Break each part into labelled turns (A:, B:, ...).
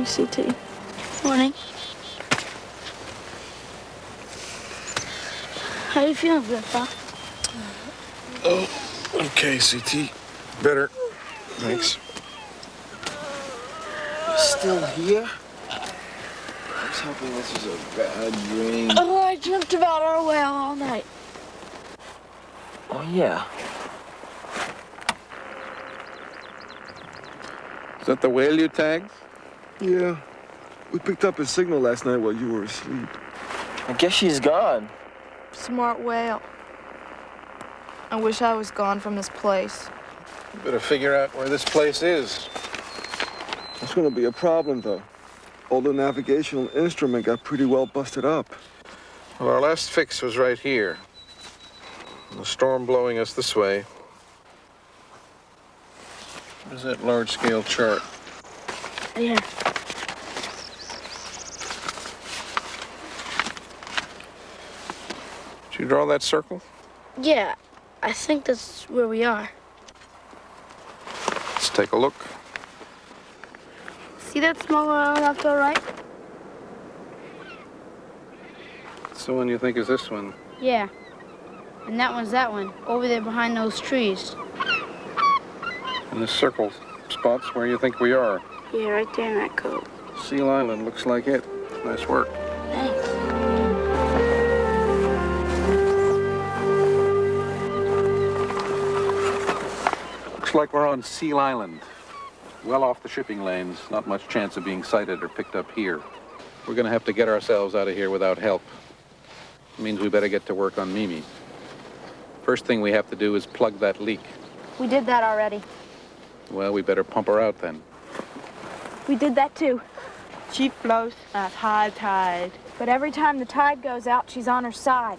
A: CT. Morning. How you feeling, Grandpa?
B: Oh, okay, CT. Better. Thanks.
C: Still here? I was hoping this was a bad dream.
A: Oh, I dreamt about our whale all night.
C: Oh, yeah.
B: Is that the whale you tagged?
D: Yeah. We picked up his signal last night while you were asleep.
C: I guess she's gone.
E: Smart whale. I wish I was gone from this place.
B: You better figure out where this place is.
D: That's gonna be a problem, though. All the navigational instrument got pretty well busted up.
B: Well, our last fix was right here. The storm blowing us this way. What is that large-scale chart?
A: Yeah.
B: Did you draw that circle?
A: Yeah, I think that's where we are.
B: Let's take a look.
A: See that small island off to the right?
B: So one you think is this one?
F: Yeah. And that one's that one, over there behind those trees.
B: And this circle spot's where you think we are.
A: Yeah, right there in that cove.
B: Seal Island looks like it. Nice work.
A: Thanks.
B: Looks like we're on Seal Island. Well off the shipping lanes. Not much chance of being sighted or picked up here. We're gonna have to get ourselves out of here without help. It means we better get to work on Mimi. First thing we have to do is plug that leak.
F: We did that already.
B: Well, we better pump her out then.
F: We did that too.
E: She floats at high tide.
F: But every time the tide goes out, she's on her side.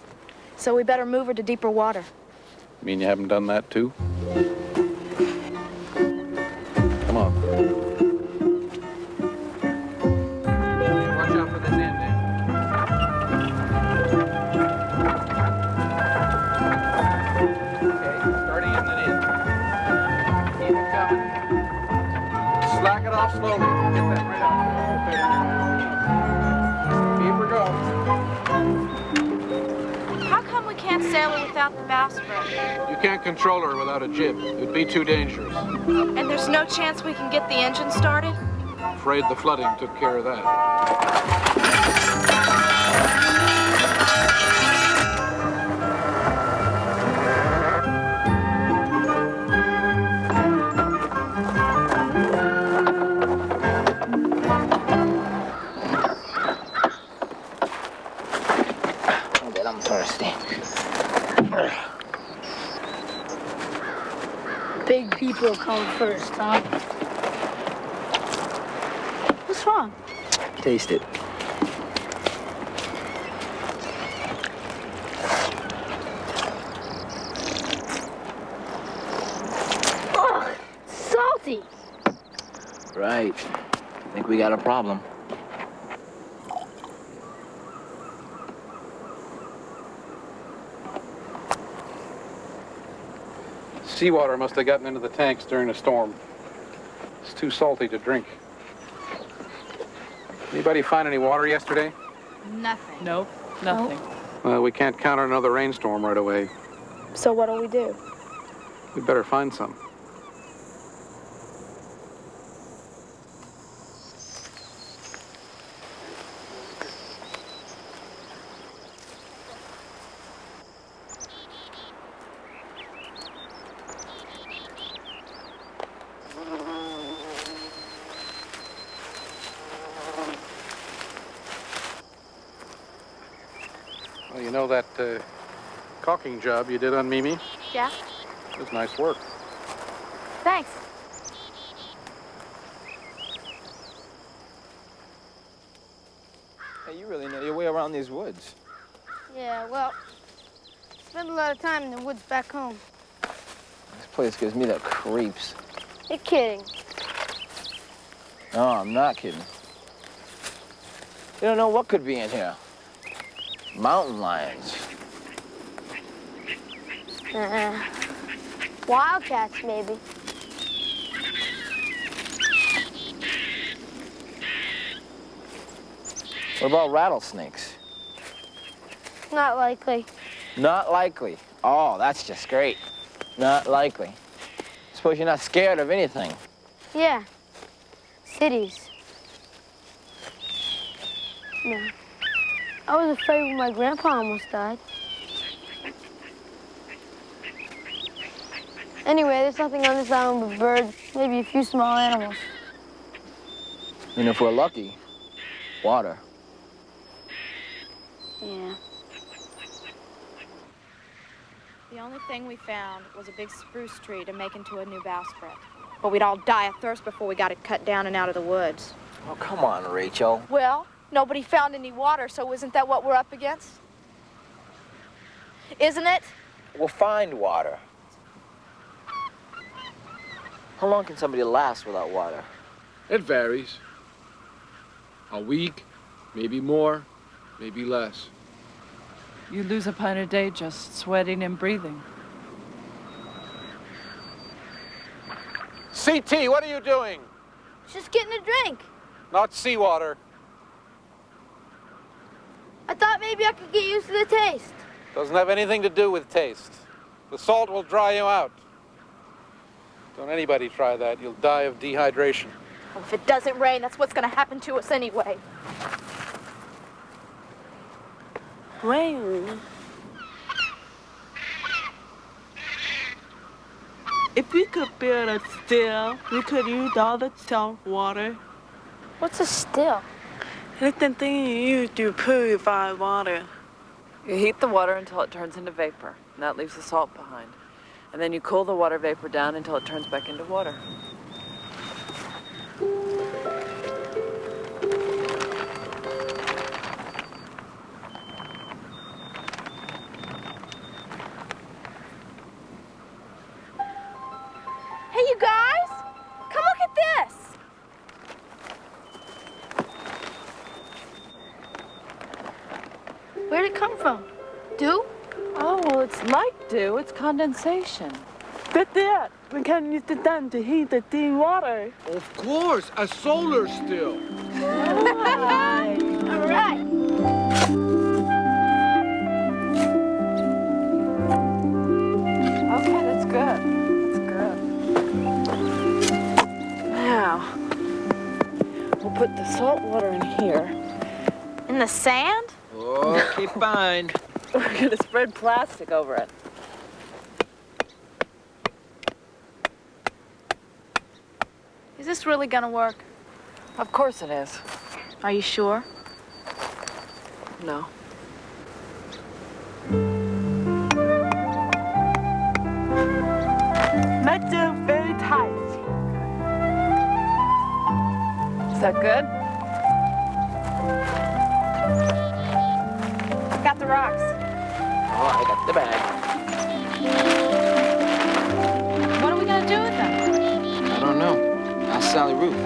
F: So we better move her to deeper water.
B: You mean you haven't done that too? Come on. Watch out for this end there. Okay, starting in and in. Keep it coming. Slack it off slowly. Get that right out. Keep her going.
F: How come we can't sail her without the bowsprit?
B: You can't control her without a jib. It'd be too dangerous.
E: And there's no chance we can get the engine started?
B: Afraid the flooding took care of that.
C: I bet I'm thirsty.
A: Big people come first, huh? What's wrong?
C: Taste it.
A: Ugh, salty.
C: Right. Think we got a problem.
B: Seawater must have gotten into the tanks during the storm. It's too salty to drink. Anybody find any water yesterday?
F: Nothing.
E: Nope, nothing.
B: Well, we can't count on another rainstorm right away.
F: So what do we do?
B: We better find some. Well, you know that caulking job you did on Mimi?
F: Yeah?
B: It was nice work.
F: Thanks.
C: Hey, you really know your way around these woods.
F: Yeah, well, spend a lot of time in the woods back home.
C: This place gives me the creeps.
F: You're kidding.
C: No, I'm not kidding. You don't know what could be in here. Mountain lions.
F: Wildcats, maybe.
C: What about rattlesnakes?
F: Not likely.
C: Not likely. Oh, that's just great. Not likely. Suppose you're not scared of anything.
F: Yeah. Cities. No. I was afraid when my grandpa almost died. Anyway, there's nothing on this island but birds, maybe a few small animals.
C: And if we're lucky, water.
F: Yeah.
E: The only thing we found was a big spruce tree to make into a new bowsprit. But we'd all die of thirst before we got it cut down and out of the woods.
C: Oh, come on, Rachel.
E: Well, nobody found any water, so isn't that what we're up against? Isn't it?
C: We'll find water. How long can somebody last without water?
G: It varies. A week, maybe more, maybe less.
H: You lose a pint a day just sweating and breathing.
B: CT, what are you doing?
F: Just getting a drink.
B: Not seawater.
F: I thought maybe I could get used to the taste.
B: Doesn't have anything to do with taste. The salt will dry you out. Don't anybody try that. You'll die of dehydration.
E: Well, if it doesn't rain, that's what's going to happen to us anyway.
I: Rain. If we could build a still, we could use all the salt water.
F: What's a still?
I: It's the thing you use to purify water.
H: You heat the water until it turns into vapor, and that leaves the salt behind. And then you cool the water vapor down until it turns back into water.
E: Hey, you guys! Come look at this!
F: Where'd it come from? Dew?
H: Oh, well, it's like dew. It's condensation.
I: That's it. We can use the sun to heat the clean water.
G: Of course, a solar still.
F: All right.
H: Okay, that's good. That's good. Now, we'll put the salt water in here.
E: In the sand?
C: Okay, fine.
H: We're gonna spread plastic over it.
E: Is this really gonna work?
H: Of course it is.
E: Are you sure?
H: No.
I: Make them very tight.
H: Is that good?
E: I got the rocks.
C: Oh, I got the bag.
E: What are we gonna do with them?
C: I don't know. Ask Sally Ruth.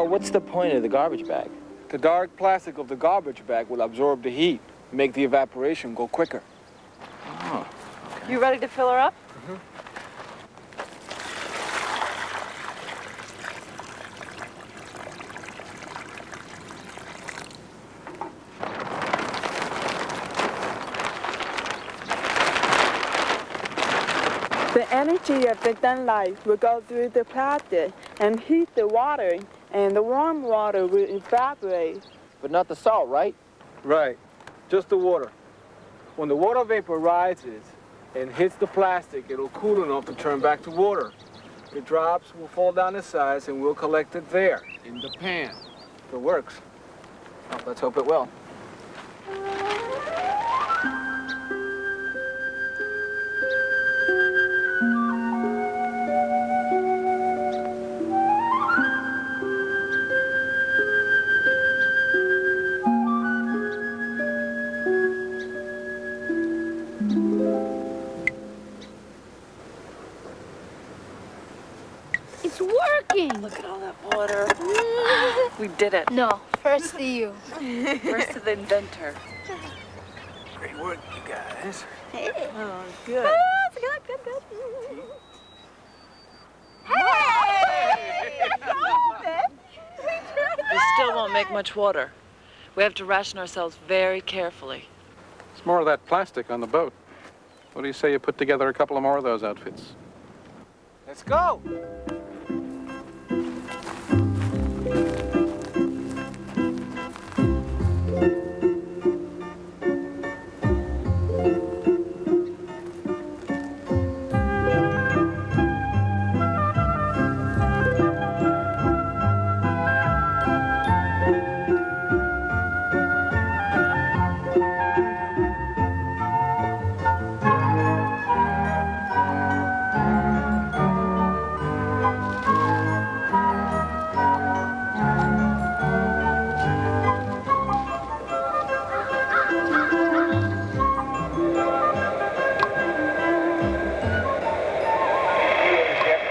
C: What's the point of the garbage bag?
J: The dark plastic of the garbage bag will absorb the heat, make the evaporation go quicker.
C: Oh, okay.
H: You ready to fill her up?
I: The energy of the sunlight will go through the plastic and heat the water, and the warm water will evaporate.
C: But not the salt, right?
J: Right, just the water. When the water vapor rises and hits the plastic, it'll cool enough to turn back to water. The drops will fall down the sides and we'll collect it there.
G: In the pan.
J: If it works.
C: Well, let's hope it will.
A: working.
H: Look at all that water. We did it.
A: No, first to you.
H: First to the inventor.
J: Great work, you guys.
H: Oh, good.
F: Good. Hey!
H: We still won't make much water. We have to ration ourselves very carefully.
B: It's more of that plastic on the boat. What do you say you put together a couple of more of those outfits?
J: Let's go.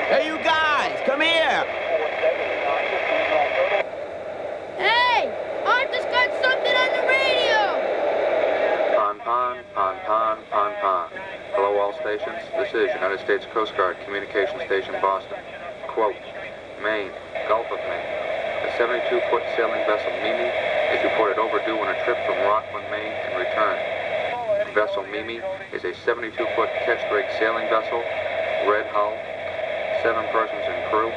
C: Hey, you guys, come here.
A: Hey, Art just got something on the radio.
B: Pon, pon, pon, pon, pon, pon. Hello, all stations. This is United States Coast Guard Communication Station, Boston. Quote, Maine, Gulf of Maine. A 72-foot sailing vessel, Mimi, is reported overdue on a trip from Rockland, Maine, and return. Vessel Mimi is a 72-foot catch-rig sailing vessel, red hull, 7 persons in crew.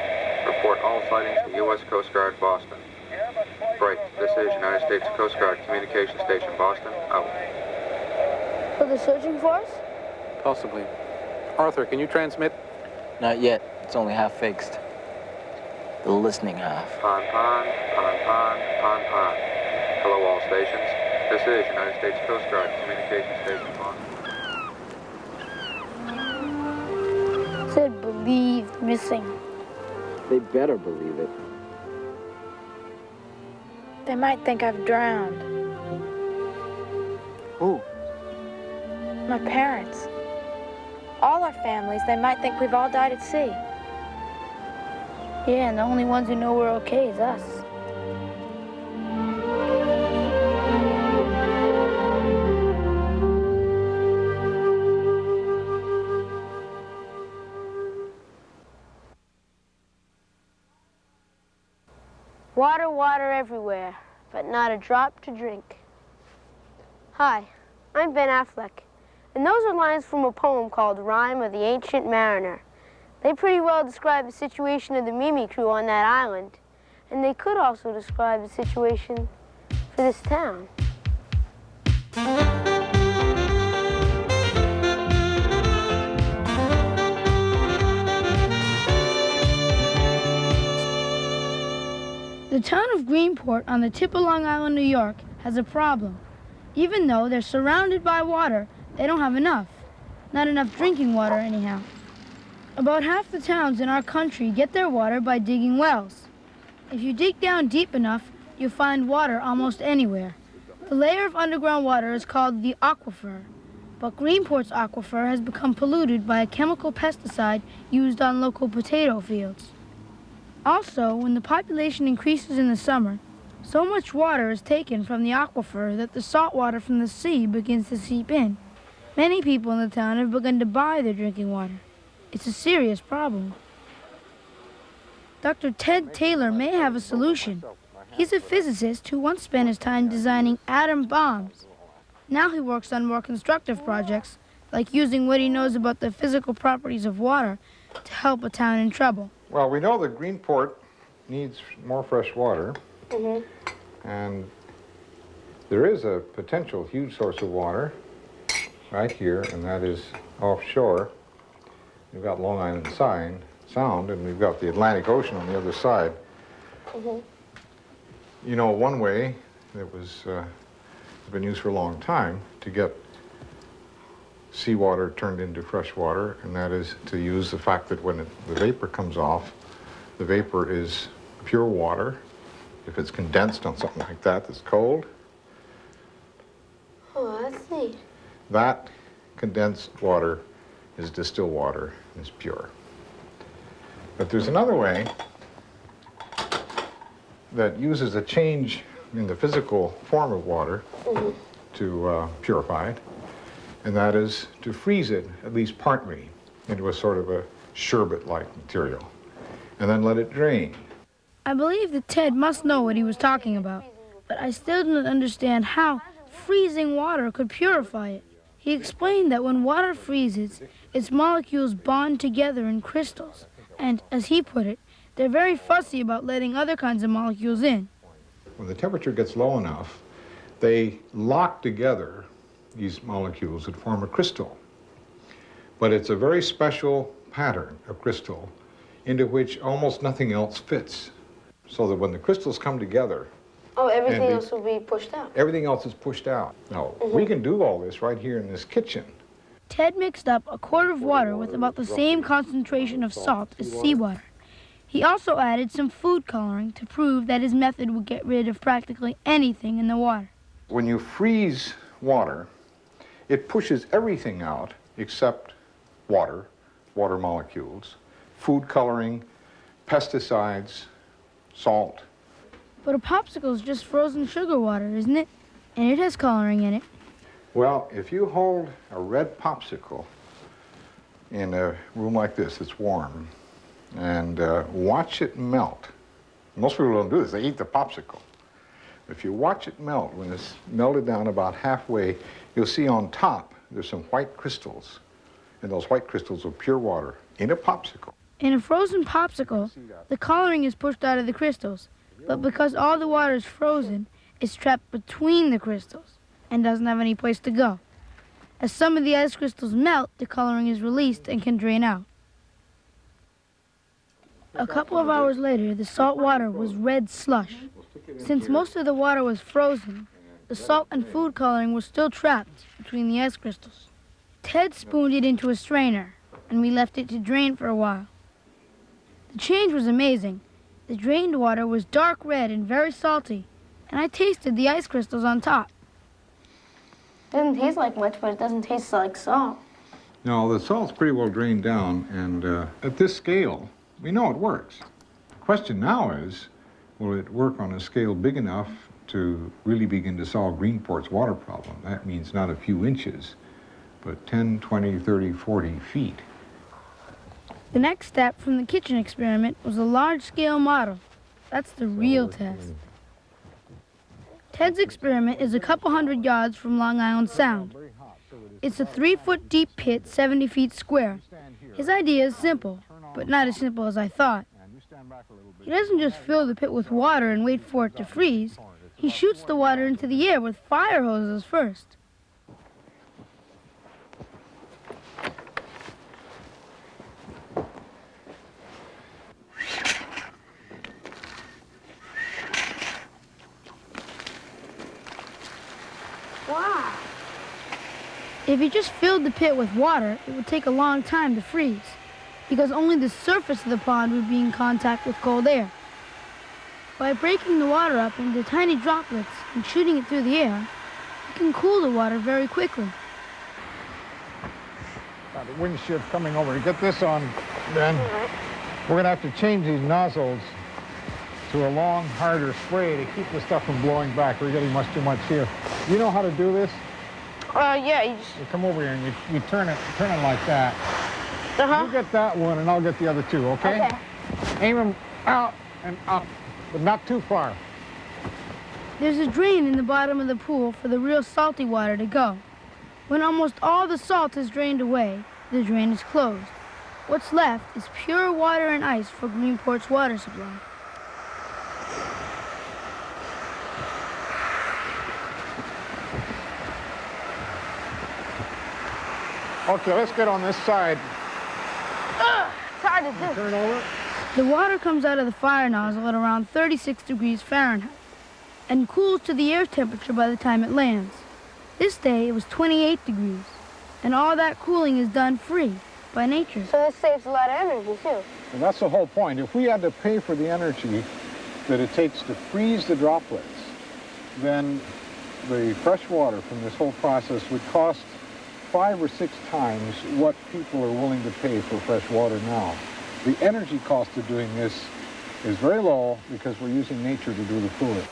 B: Report all sightings to U.S. Coast Guard, Boston. Break. This is United States Coast Guard Communication Station, Boston. Out.
A: So they're searching for us?
B: Possibly. Arthur, can you transmit?
C: Not yet. It's only half fixed. The listening half.
B: Pon, pon, pon, pon, pon, pon. Hello, all stations. This is United States Coast Guard Communication Station, Boston.
A: Said believe missing.
C: They better believe it.
F: They might think I've drowned.
C: Who?
F: My parents. All our families, they might think we've all died at sea.
A: Yeah, and the only ones who know we're okay is us.
K: Water, water everywhere, but not a drop to drink. Hi, I'm Ben Affleck, and those are lines from a poem called Rhyme of the Ancient Mariner. They pretty well describe the situation of the Mimi crew on that island, and they could also describe the situation for this town.
A: The town of Greenport on the tip of Long Island, New York, has a problem. Even though they're surrounded by water, they don't have enough. Not enough drinking water, anyhow. About half the towns in our country get their water by digging wells. If you dig down deep enough, you'll find water almost anywhere. The layer of underground water is called the aquifer. But Greenport's aquifer has become polluted by a chemical pesticide used on local potato fields. Also, when the population increases in the summer, so much water is taken from the aquifer that the salt water from the sea begins to seep in. Many people in the town have begun to buy their drinking water. It's a serious problem. Dr. Ted Taylor may have a solution. He's a physicist who once spent his time designing atom bombs. Now he works on more constructive projects, like using what he knows about the physical properties of water to help a town in trouble.
L: Well, we know that Greenport needs more fresh water, and there is a potential huge source of water right here, and that is offshore. We've got Long Island Sound, and we've got the Atlantic Ocean on the other side. You know, one way that was been used for a long time to get seawater turned into fresh water, and that is to use the fact that when the vapor comes off, the vapor is pure water. If it's condensed on something like that that's cold,
K: Oh, that's neat.
L: that condensed water is distilled water and is pure. But there's another way that uses a change in the physical form of water to purify it, and that is to freeze it, at least partly, into a sort of a sherbet-like material, and then let it drain.
A: I believe that Ted must know what he was talking about, but I still didn't understand how freezing water could purify it. He explained that when water freezes, its molecules bond together in crystals, and, as he put it, they're very fussy about letting other kinds of molecules in.
L: When the temperature gets low enough, they lock together these molecules that form a crystal. But it's a very special pattern of crystal into which almost nothing else fits. So that when the crystals come together,
K: everything else will be pushed out.
L: Everything else is pushed out. Now, we can do all this right here in this kitchen.
A: Ted mixed up a quart of water with about the same concentration of salt as seawater. He also added some food coloring to prove that his method would get rid of practically anything in the water.
L: When you freeze water, it pushes everything out except water, water molecules, food coloring, pesticides, salt.
A: But a popsicle is just frozen sugar water, isn't it? And it has coloring in it.
L: Well, if you hold a red popsicle in a room like this, it's warm, and watch it melt. Most people don't do this, they eat the popsicle. If you watch it melt, when it's melted down about halfway, you'll see on top there's some white crystals, and those white crystals are pure water in a popsicle.
A: In a frozen popsicle, the coloring is pushed out of the crystals, but because all the water is frozen, it's trapped between the crystals and doesn't have any place to go. As some of the ice crystals melt, the coloring is released and can drain out. A couple of hours later, the salt water was red slush. Since most of the water was frozen, the salt and food coloring were still trapped between the ice crystals. Ted spooned it into a strainer, and we left it to drain for a while. The change was amazing. The drained water was dark red and very salty, and I tasted the ice crystals on top.
K: It doesn't taste like much, but it doesn't taste like salt.
L: No, the salt's pretty well drained down, and at this scale, we know it works. The question now is, will it work on a scale big enough to really begin to solve Greenport's water problem? That means not a few inches, but 10, 20, 30, 40 feet.
A: The next step from the kitchen experiment was a large-scale model. That's the real test. Ted's experiment is a couple hundred yards from Long Island Sound. It's a 3-foot deep pit, 70 feet square. His idea is simple, but not as simple as I thought. He doesn't just fill the pit with water and wait for it to freeze. He shoots the water into the air with fire hoses first.
K: Wow.
A: If he just filled the pit with water, it would take a long time to freeze, because only the surface of the pond would be in contact with cold air. By breaking the water up into tiny droplets and shooting it through the air, he can cool the water very quickly.
L: The wind shift coming over. To get this on, Ben, we're going to have to change these nozzles to a long, harder spray to keep the stuff from blowing back. We're getting much too much here. You know how to do this?
K: Yeah, you just...
L: You come over here and you turn it like that.
K: Uh-huh.
L: You get that one and I'll get the other two, okay?
K: Okay.
L: Aim them out and up, but not too far.
A: There's a drain in the bottom of the pool for the real salty water to go. When almost all the salt is drained away, the drain is closed. What's left is pure water and ice for Greenport's water supply.
L: Okay, let's get on this side.
K: It's hard to do.
L: Turn over.
A: The water comes out of the fire nozzle at around 36 degrees Fahrenheit and cools to the air temperature by the time it lands. This day it was 28 degrees, and all that cooling is done free by nature.
K: So this saves a lot of energy, too.
L: And that's the whole point. If we had to pay for the energy that it takes to freeze the droplets, then the fresh water from this whole process would cost 5 or 6 times what people are willing to pay for fresh water now. The energy cost of doing this is very low because we're using nature to do the cooling.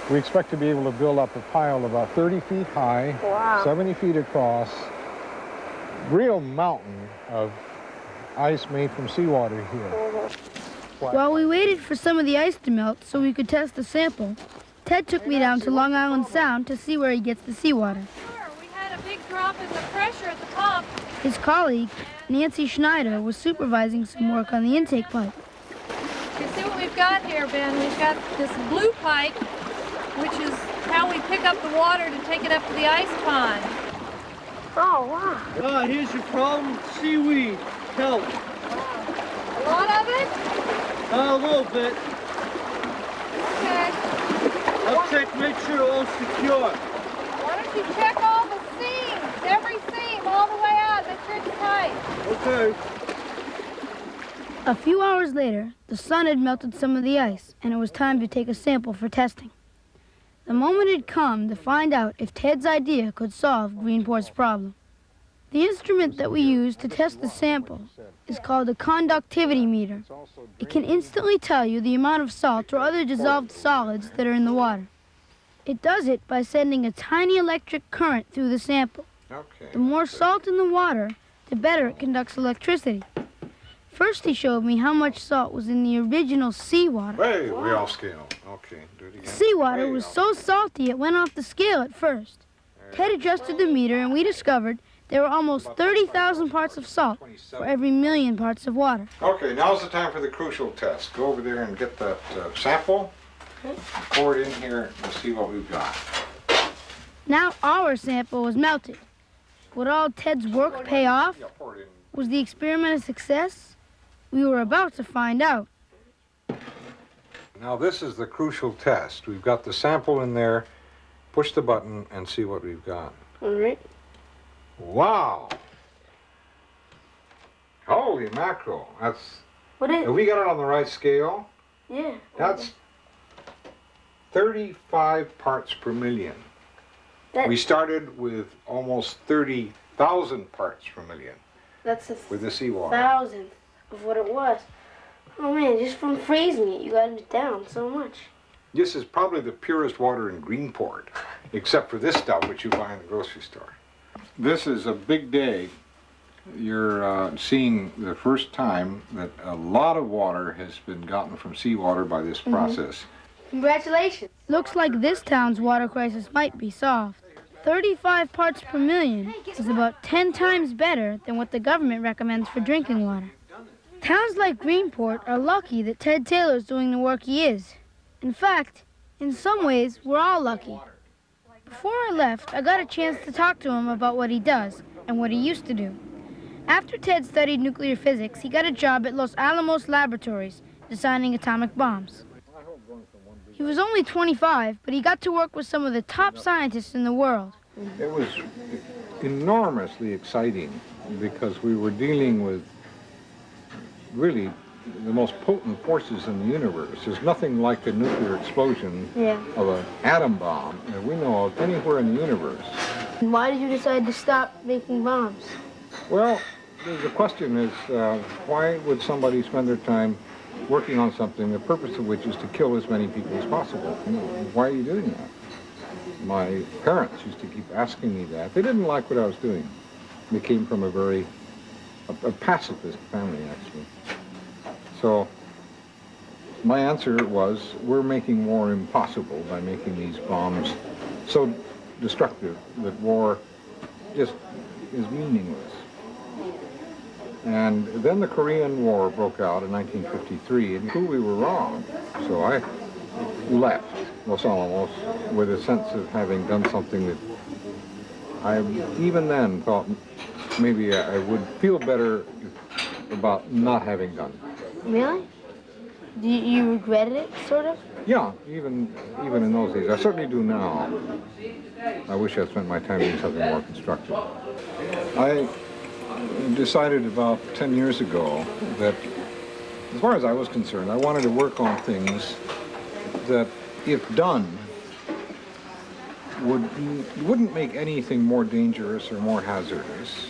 L: We expect to be able to build up a pile about 30 feet high,
K: Wow.
L: 70 feet across, real mountain of ice made from seawater here.
A: While we waited for some of the ice to melt so we could test the sample, Ted took me down to Long Island Sound to see where he gets the seawater.
M: Sure, we had a big drop in the pressure at the pump.
A: His colleague, Nancy Schneider, was supervising some work on the intake pipe.
M: You see what we've got here, Ben? We've got this blue pipe, which is how we pick up the water to take it up to the ice pond.
K: Oh, wow.
J: Ah, here's your problem. Seaweed. Kelp.
M: A lot of it?
J: A little bit.
M: Okay.
J: I'll check, make sure all's secure.
M: Why don't you check all the seams, every seam, all the way out, make sure it's tight.
J: Okay.
A: A few hours later, the sun had melted some of the ice, and it was time to take a sample for testing. The moment had come to find out if Ted's idea could solve Greenport's problem. The instrument that we use to test the sample is called a conductivity meter. It can instantly tell you the amount of salt or other dissolved solids that are in the water. It does it by sending a tiny electric current through the sample. The more salt in the water, the better it conducts electricity. First he showed me how much salt was in the original seawater.
L: Hey, we off scale. Okay, do it again.
A: Seawater was so salty it went off the scale at first. Ted adjusted the meter and we discovered there were almost 30,000 parts of salt for every 1,000,000 parts of water.
L: Okay, now's the time for the crucial test. Go over there and get that sample, pour it in here, and see what we've got.
A: Now our sample was melted. Would all Ted's work pay off? Was the experiment a success? We were about to find out.
L: Now this is the crucial test. We've got the sample in there. Push the button and see what we've got.
K: All right.
L: Wow! Holy mackerel! That's.
K: What is?
L: Have we got it on the right scale?
K: Yeah.
L: That's 35 parts per million.
K: That,
L: We started with almost 30,000 parts per million
K: that's a
L: with the seawater.
K: thousandth of what it was. Oh man, just from freezing it, you got it down so much.
L: This is probably the purest water in Greenport, except for this stuff which you buy in the grocery store. This is a big day. You're seeing the first time that a lot of water has been gotten from seawater by this process.
A: Congratulations. Looks like this town's water crisis might be solved. 35 parts per million is about 10 times better than what the government recommends for drinking water. Towns like Greenport are lucky that Ted Taylor's doing the work he is. In fact, in some ways, we're all lucky. Before I left, I got a chance to talk to him about what he does and what he used to do. After Ted studied nuclear physics, he got a job at Los Alamos Laboratories, designing atomic bombs. He was only 25, but he got to work with some of the top scientists in the world.
L: It was enormously exciting because we were dealing with really the most potent forces in the universe. There's nothing like a nuclear explosion of an atom bomb that we know of anywhere in the universe.
K: And why did you decide to stop making bombs?
L: Well, the question is, why would somebody spend their time working on something, the purpose of which is to kill as many people as possible? You know, why are you doing that? My parents used to keep asking me that. They didn't like what I was doing. They came from a pacifist family, actually. So my answer was, we're making war impossible by making these bombs so destructive that war just is meaningless. And then the Korean War broke out in 1953, and we were wrong. So I left Los Alamos with a sense of having done something that I even then thought maybe I would feel better about not having done.
K: Really? Do you regretted it, sort of?
L: Yeah, even in those days. I certainly do now. I wish I'd spent my time doing something more constructive. I decided about 10 years ago that, as far as I was concerned, I wanted to work on things that, if done, wouldn't make anything more dangerous or more hazardous,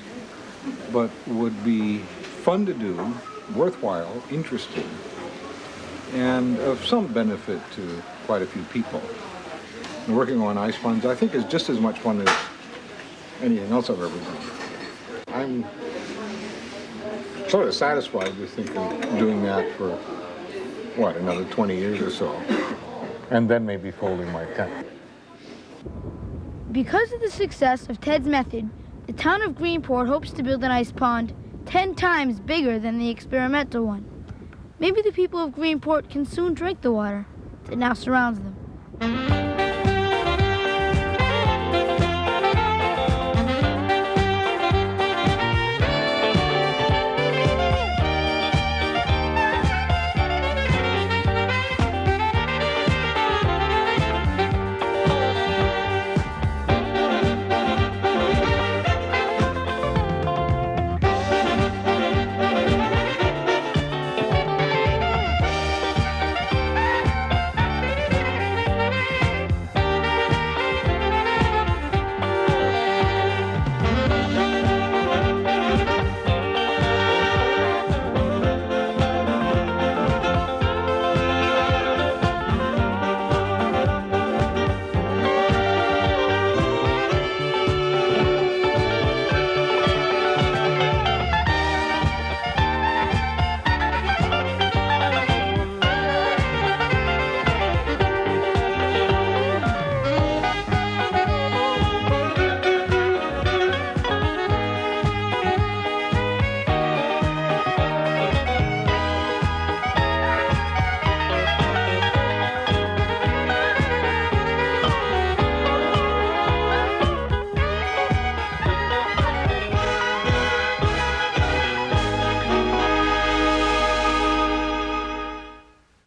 L: but would be fun to do, worthwhile, interesting, and of some benefit to quite a few people. And working on ice ponds, I think, is just as much fun as anything else I've ever done. I'm sort of satisfied with thinking doing that for, what, another 20 years or so, and then maybe folding my tent.
A: Because of the success of Ted's method, the town of Greenport hopes to build an ice pond 10 times bigger than the experimental one. Maybe the people of Greenport can soon drink the water that now surrounds them.